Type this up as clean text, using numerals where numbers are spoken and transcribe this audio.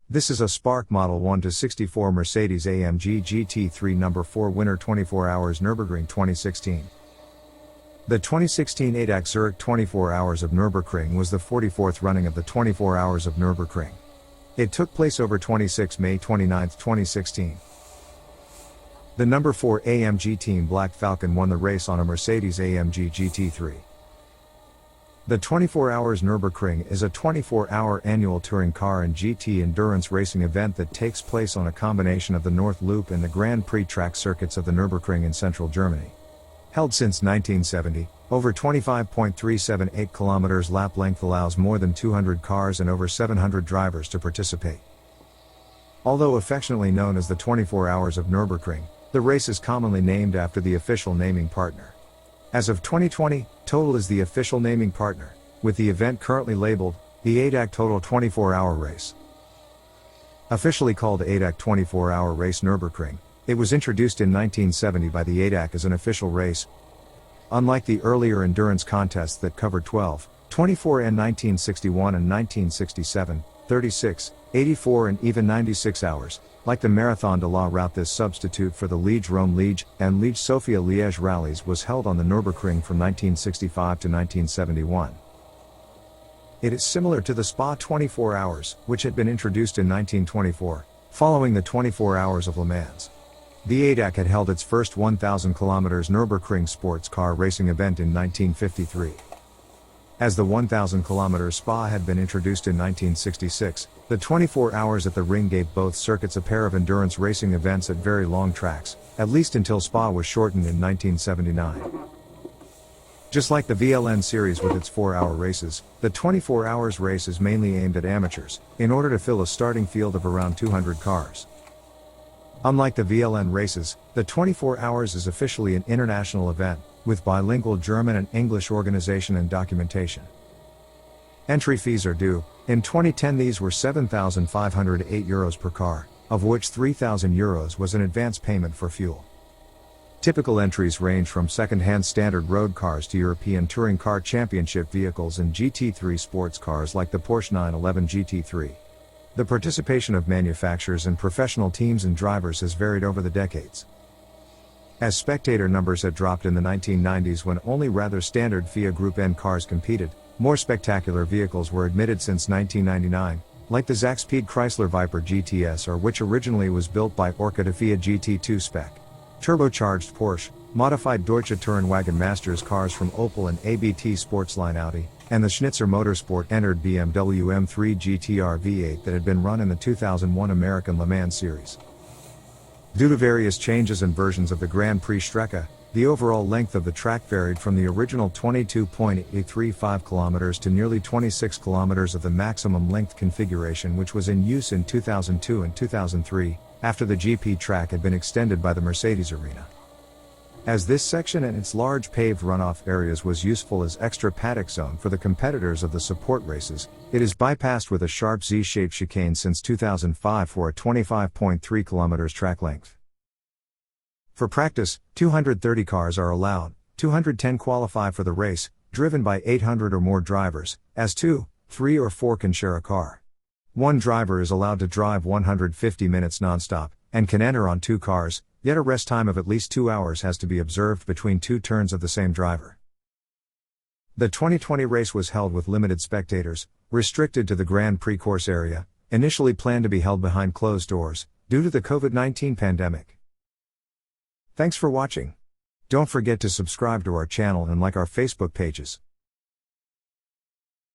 This is a Spark Model 1-64 Mercedes-AMG GT3 number 4 winner 24 hours Nurburgring 2016. The 2016 ADAC Zurich 24 Hours of Nurburgring was the 44th running of the 24 Hours of Nurburgring. It took place over 26 May 29, 2016. The number 4 AMG Team Black Falcon won the race on a Mercedes-AMG GT3. The 24 Hours Nurburgring is a 24-hour annual touring car and GT endurance racing event that takes place on a combination of the North Loop and the Grand Prix track circuits of the Nürburgring in central Germany. Held since 1970, over 25.378 kilometers lap length allows more than 200 cars and over 700 drivers to participate. Although affectionately known as the 24 Hours of Nürburgring, the race is commonly named after the official naming partner. As of 2020, Total is the official naming partner, with the event currently labeled the ADAC Total 24-Hour Race. Officially called ADAC 24-Hour Race Nürburgring, it was introduced in 1970 by the ADAC as an official race. Unlike the earlier endurance contests that covered 12, 24 and 1961 and 1967, 36, 84 and even 96 hours, like the Marathon de la Route, this substitute for the Liège-Rome-Liège and Liège-Sofia-Liège rallies was held on the Nürburgring from 1965 to 1971. It is similar to the Spa 24 Hours, which had been introduced in 1924, following the 24 Hours of Le Mans. The ADAC had held its first 1,000 km Nürburgring sports car racing event in 1953. As the 1,000 km Spa had been introduced in 1966, the 24 Hours at the Ring gave both circuits a pair of endurance racing events at very long tracks, at least until Spa was shortened in 1979. Just like the VLN series with its 4-hour races, the 24 Hours race is mainly aimed at amateurs, in order to fill a starting field of around 200 cars. Unlike the VLN races, the 24 Hours is officially an international event, with bilingual German and English organization and documentation. Entry fees are due. In 2010 these were €7,508 per car, of which €3,000 was an advance payment for fuel. Typical entries range from second-hand standard road cars to European Touring Car Championship vehicles and GT3 sports cars like the Porsche 911 GT3. The participation of manufacturers and professional teams and drivers has varied over the decades. As spectator numbers had dropped in the 1990s when only rather standard FIA Group N cars competed, more spectacular vehicles were admitted since 1999, like the Zaxpeed Chrysler Viper GTS, or which originally was built by Orca to FIA GT2 spec. Turbocharged Porsche, modified Deutsche Tourenwagen Masters cars from Opel and ABT Sportsline Audi, and the Schnitzer Motorsport entered BMW M3 GTR V8 that had been run in the 2001 American Le Mans Series. Due to various changes and versions of the Grand Prix Strecke, the overall length of the track varied from the original 22.835 km to nearly 26 km of the maximum length configuration, which was in use in 2002 and 2003, after the GP track had been extended by the Mercedes Arena. As this section and its large paved runoff areas was useful as extra paddock zone for the competitors of the support races, it is bypassed with a sharp Z-shaped chicane since 2005 for a 25.3 km track length. For practice, 230 cars are allowed, 210 qualify for the race, driven by 800 or more drivers, as 2, 3 or 4 can share a car. One driver is allowed to drive 150 minutes non-stop, and can enter on 2 cars, yet a rest time of at least 2 hours has to be observed between 2 turns of the same driver. The 2020 race was held with limited spectators, restricted to the Grand Prix course area, initially planned to be held behind closed doors, due to the COVID-19 pandemic. Thanks for watching. Don't forget to subscribe to our channel and like our Facebook pages.